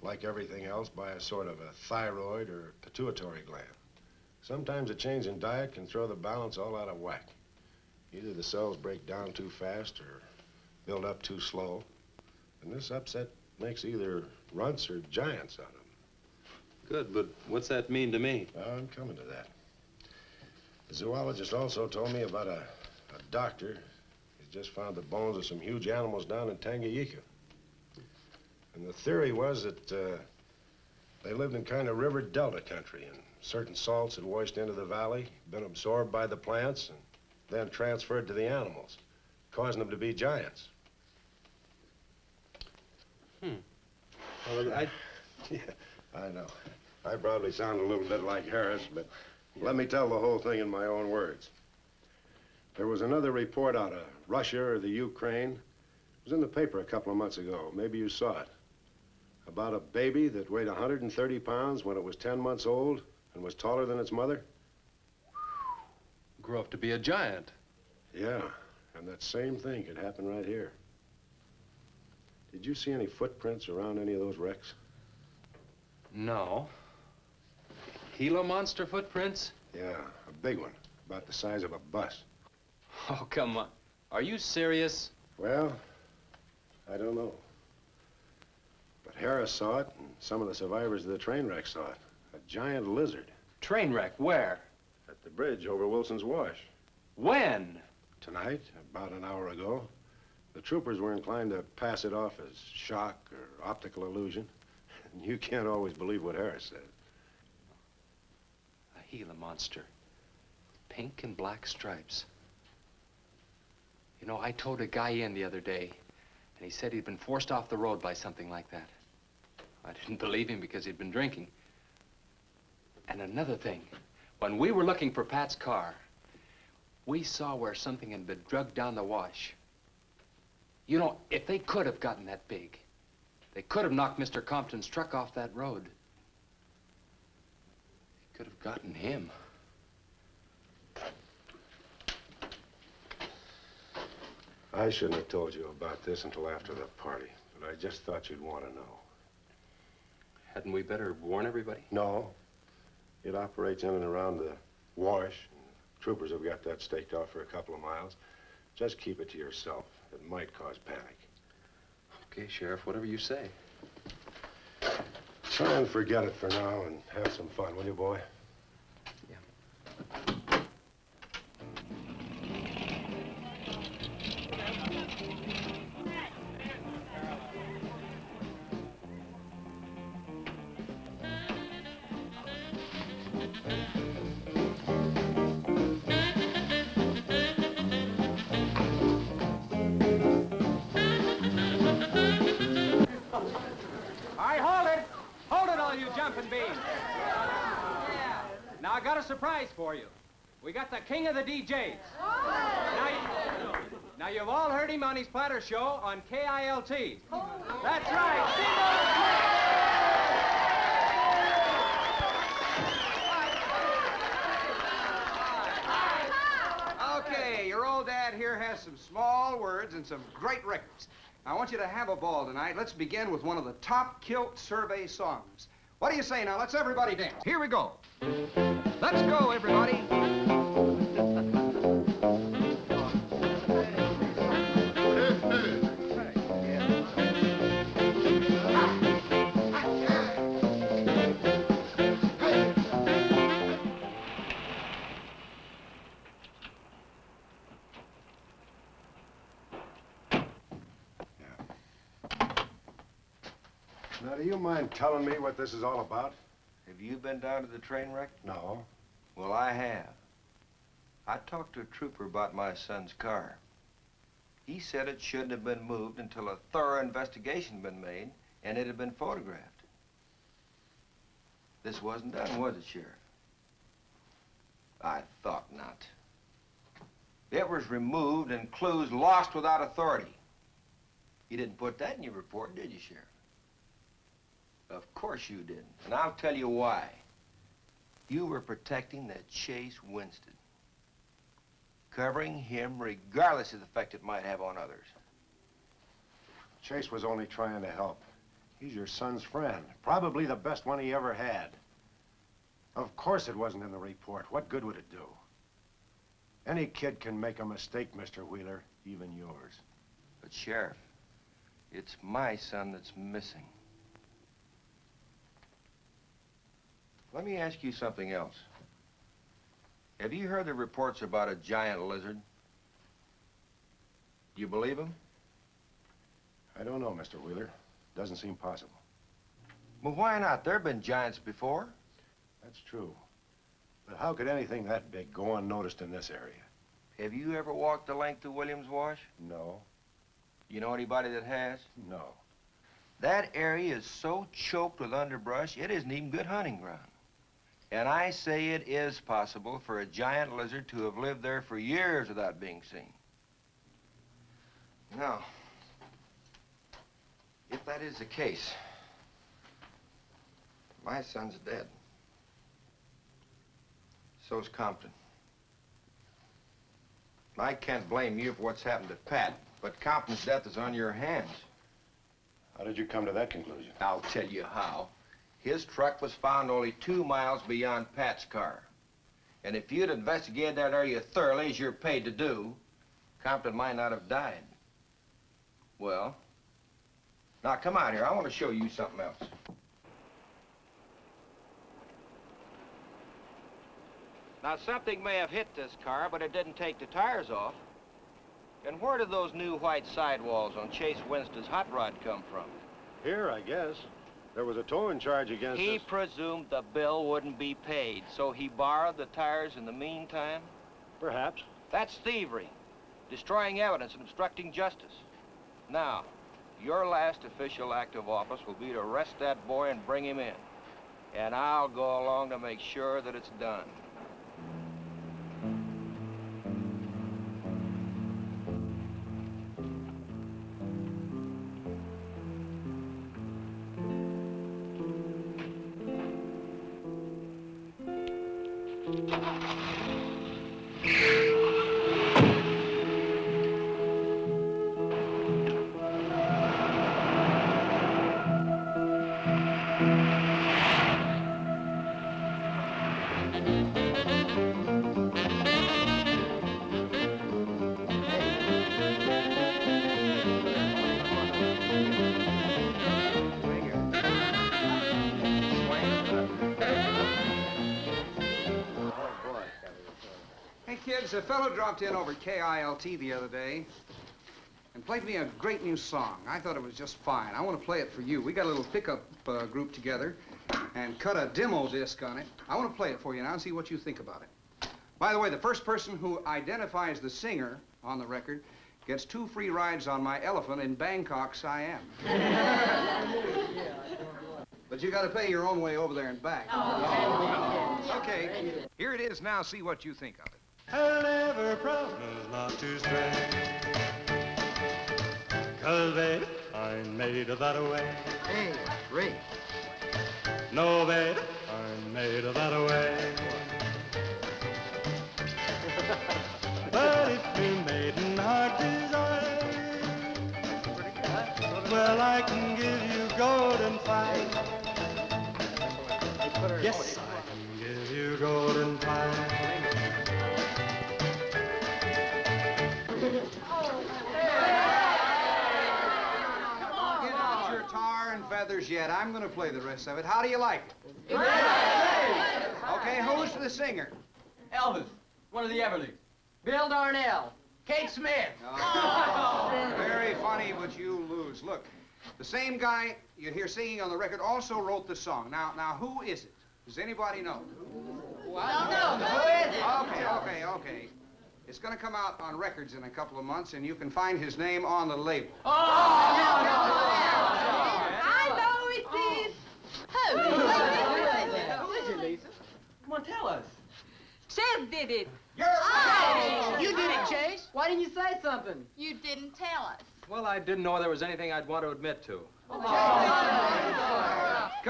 like everything else, by a sort of a thyroid or pituitary gland. Sometimes a change in diet can throw the balance all out of whack. Either the cells break down too fast or build up too slow. And this upset makes either runts or giants out of them. Good, but what's that mean to me? Well, I'm coming to that. The zoologist also told me about a doctor. He's just found the bones of some huge animals down in Tanganyika. And the theory was that they lived in kind of river delta country, and certain salts had washed into the valley, been absorbed by the plants, and then transferred to the animals, causing them to be giants. Well, yeah, I know. I probably sound a little bit like Harris, but let me tell the whole thing in my own words. There was another report out of Russia or the Ukraine. It was in the paper a couple of months ago. Maybe you saw it. About a baby that weighed 130 pounds when it was 10 months old and was taller than its mother. Grew up to be a giant. Yeah, and that same thing could happen right here. Did you see any footprints around any of those wrecks? No. Gila Monster footprints? Yeah, a big one, about the size of a bus. Oh, come on. Are you serious? Well, I don't know. But But Harris saw it, and some of the survivors of the train wreck saw it. A giant lizard. Train wreck, where? At the bridge over Wilson's Wash. When? Tonight, about an hour ago. The troopers were inclined to pass it off as shock or optical illusion. And you can't always believe what Harris said. A Gila Monster. Pink and black stripes. You know, I towed a guy in the other day, and he said he'd been forced off the road by something like that. I didn't believe him because he'd been drinking. And another thing, when we were looking for Pat's car, we saw where something had been drugged down the wash. You know, if they could have gotten that big, they could have knocked Mr. Compton's truck off that road. They could have gotten him. I shouldn't have told you about this until after the party, but I just thought you'd want to know. Hadn't we better warn everybody? No. It operates in and around the wash. Troopers have got that staked off for a couple of miles. Just keep it to yourself. It might cause panic. Okay, Sheriff, whatever you say. Try and forget it for now and have some fun, will you, boy? Now, I got a surprise for you. We got the king of the DJs. Now, you've all heard him on his platter show on KILT. That's right. Okay, your old dad here has some small words and some great records. I want you to have a ball tonight. Let's begin with one of the top Kilt survey songs. What do you say now? Let's everybody dance. Here we go. Let's go, everybody. Now, do you mind telling me what this is all about? Have you been down to the train wreck? No. Well, I have. I talked to a trooper about my son's car. He said it shouldn't have been moved until a thorough investigation had been made and it had been photographed. This wasn't done, was it, Sheriff? I thought not. It was removed and clues lost without authority. You didn't put that in your report, did you, Sheriff? Of course you didn't, and I'll tell you why. You were protecting that Chase Winstead, covering him regardless of the effect it might have on others. Chase was only trying to help. He's your son's friend, probably the best one he ever had. Of course it wasn't in the report. What good would it do? Any kid can make a mistake, Mr. Wheeler, even yours. But, Sheriff, it's my son that's missing. Let me ask you something else. Have you heard the reports about a giant lizard? Do you believe them? I don't know, Mr. Wheeler. Doesn't seem possible. Well, why not? There have been giants before. That's true. But how could anything that big go unnoticed in this area? Have you ever walked the length of Williams Wash? No. You know anybody that has? No. That area is so choked with underbrush, it isn't even good hunting ground. And I say it is possible for a giant lizard to have lived there for years without being seen. Now, if that is the case, my son's dead. So's Compton. I can't blame you for what's happened to Pat, but Compton's death is on your hands. How did you come to that conclusion? I'll tell you how. His truck was found only 2 miles beyond Pat's car. And if you'd investigated that area thoroughly, as you're paid to do, Compton might not have died. Well, Now, come out here. I want to show you something else. Now, something may have hit this car, but it didn't take the tires off. And where did those new white sidewalls on Chase Winstead's hot rod come from? Here, I guess. There was a towing charge against He us. presumed the bill wouldn't be paid, so he borrowed the tires in the meantime? Perhaps. That's thievery, destroying evidence and obstructing justice. Now, your last official act of office will be to arrest that boy and bring him in. And I'll go along to make sure that it's done. A fellow dropped in over KILT the other day and played me a great new song. I thought it was just fine. I want to play it for you. We got a little pickup group together and cut a demo disc on it. I want to play it for you now and see what you think about it. By the way, the first person who identifies the singer on the record gets 2 free rides on my elephant in Bangkok, Siam. But you got to pay your own way over there and back. Okay, here it is now. See what you think of it. I'll never promise not to stray, 'cause baby, I'm made of that way. Hey, great. No, baby, I'm made of that way. But if you're made in heart desire, well, I can give you golden fire. Yes, I can give you golden fire. Feathers yet. I'm going to play the rest of it. How do you like it? Okay, who's the singer? Elvis, one of the Everlys. Bill Darnell. Kate Smith. Oh, very funny, but you lose. Look, the same guy you hear singing on the record also wrote the song. Now, who is it? Does anybody know? Well, no. Who is it? Okay. It's going to come out on records in a couple of months, and you can find his name on the label. Oh, I know it is. Who? Who is it, Lisa? Come on, tell us. Chase did it. You did it, Chase. Why didn't you say something? You didn't tell us. Well, I didn't know there was anything I'd want to admit to. Come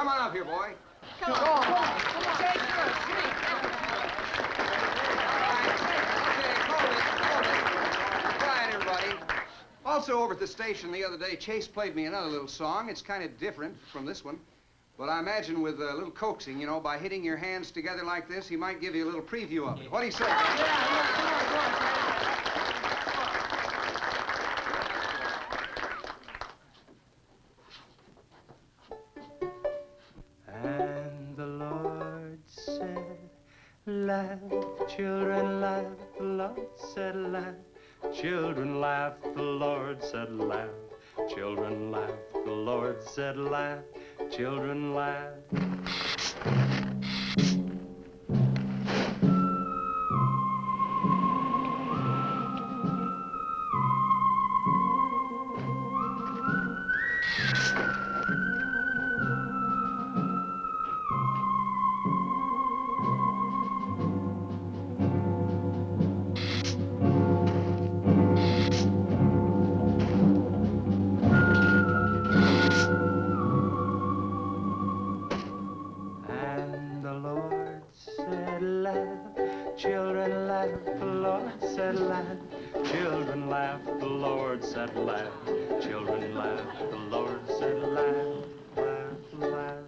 on up here, boy. Come on. Chase, you're a sweet. Also, over at the station the other day, Chase played me another little song. It's kind of different from this one, but I imagine with a little coaxing, you know, by hitting your hands together like this, he might give you a little preview of it. What do you say? And the Lord said, laugh, children, laugh. The Lord said, laugh. Children laugh, the Lord said laugh. Children laugh, the Lord said laugh. Children laugh. Children laugh, the Lord said laugh. Children laugh, the Lord said laugh. Children laugh, the Lord said laugh. Laugh, laugh.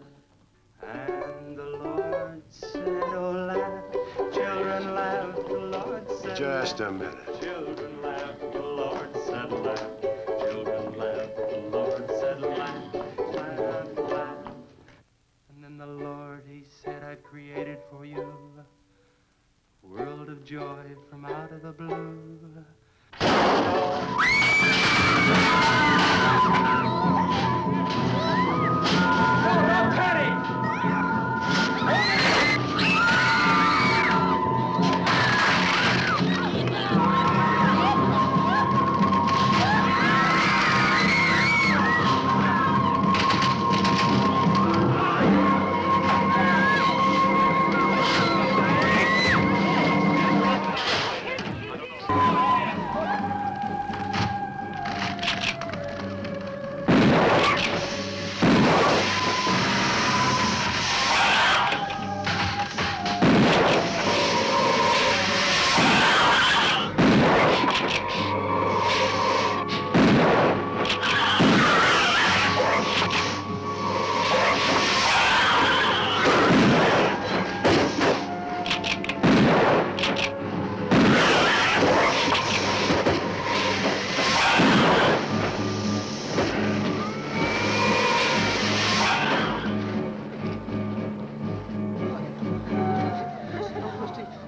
And the Lord said, oh, laugh. Children laugh, the Lord said Just laugh. a minute. Children laugh, the Lord said laugh. Children laugh, the Lord said laugh. the blue.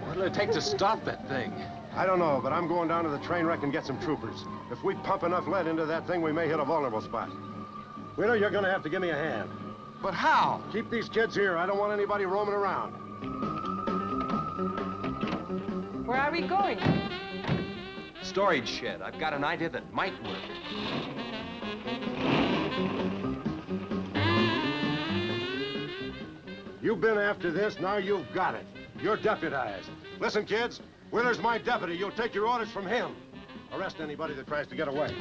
What'll it take to stop that thing? I don't know, but I'm going down to the train wreck and get some troopers. If we pump enough lead into that thing, we may hit a vulnerable spot. Wheeler, you're gonna have to give me a hand. But how? Keep these kids here. I don't want anybody roaming around. Where are we going? Storage shed. I've got an idea that might work. You've been after this, now you've got it. You're deputized. Listen, kids, Wheeler's my deputy. You'll take your orders from him. Arrest anybody that tries to get away.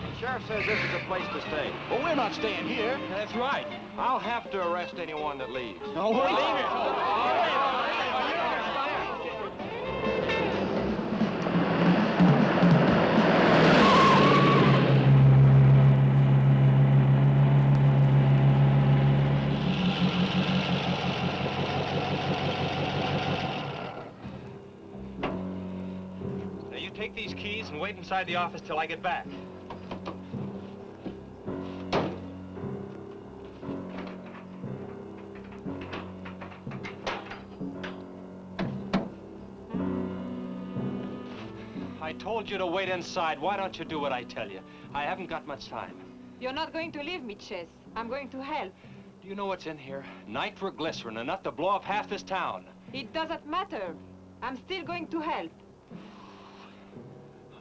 The sheriff says this is a place to stay. Well, we're not staying here. That's right. I'll have to arrest anyone that leaves. No, we're leaving. Now, you take these keys and wait inside the office till I get back. I told you to wait inside. Why don't you do what I tell you? I haven't got much time. You're not going to leave me, Chase. I'm going to help. Do you know what's in here? Nitroglycerin, enough to blow up half this town. It doesn't matter. I'm still going to help.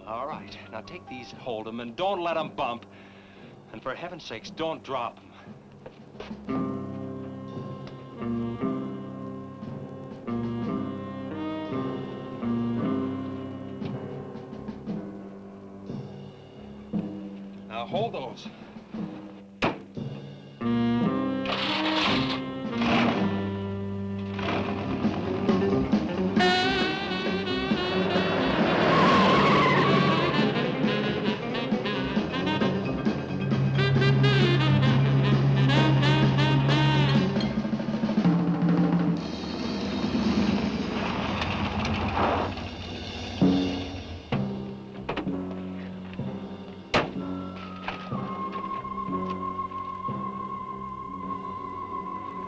All right. Now take these, hold them, and don't let them bump. And for heaven's sakes, don't drop them. Now hold those.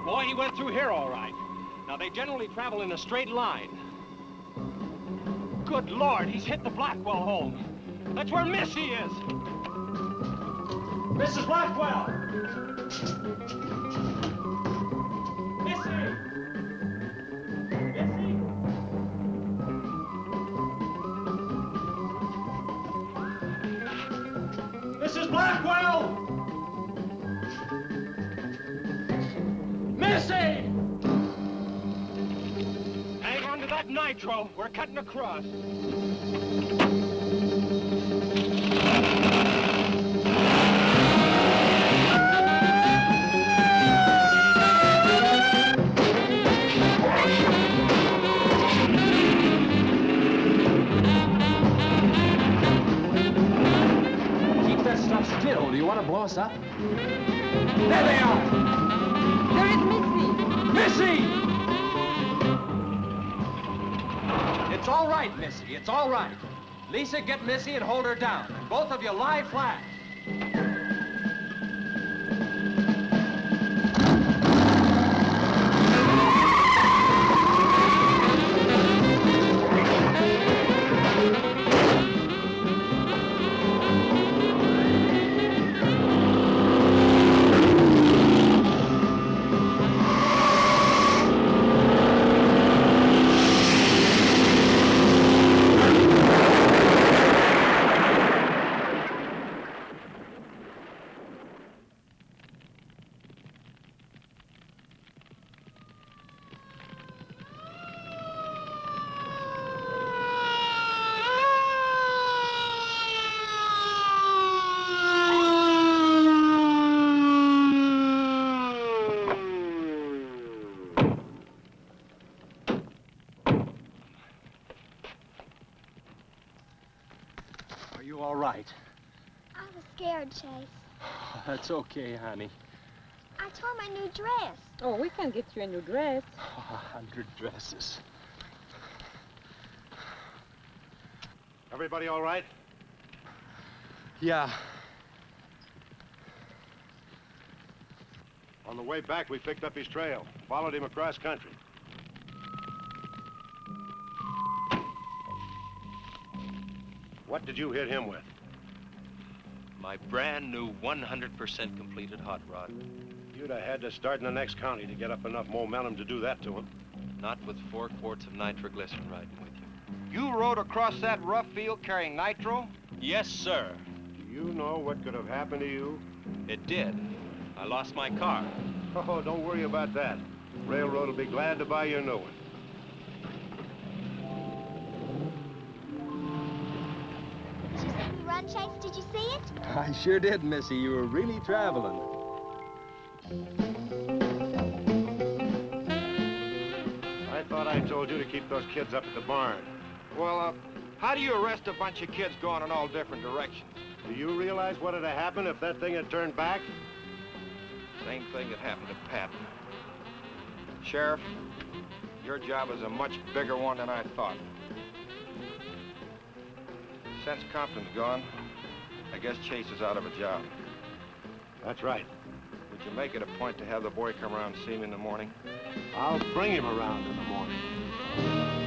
Boy, he went through here all right. Now, they generally travel in a straight line. Good Lord, he's hit the Blackwell home. That's where Missy is. Mrs. Blackwell! Missy! Missy! Mrs. Blackwell! Missy! Hang on to that nitro. We're cutting across. Keep that stuff still. Do you want to blow us up? There they are! There is Missy! Missy! It's all right, Missy. It's all right. Lisa, get Missy and hold her down. And both of you lie flat. Are you all right? I was scared, Chase. That's okay, honey. I tore my new dress. Oh, we can get you a new dress. 100 dresses. Everybody all right? Yeah. On the way back, we picked up his trail, followed him across country. What did you hit him with? My brand new 100% completed hot rod. You'd have had to start in the next county to get up enough momentum to do that to him. Not with 4 quarts of nitroglycerin riding with you. You rode across that rough field carrying nitro? Yes, sir. Do you know what could have happened to you? It did. I lost my car. Oh, don't worry about that. Railroad will be glad to buy you a new one. Did you see me run, Chase? Did you see it? I sure did, Missy. You were really traveling. I thought I told you to keep those kids up at the barn. Well, how do you arrest a bunch of kids going in all different directions? Do you realize what would have happened if that thing had turned back? Same thing that happened to Pat. Sheriff, your job is a much bigger one than I thought. Since Compton's gone, I guess Chase is out of a job. That's right. Would you make it a point to have the boy come around and see me in the morning? I'll bring him around in the morning.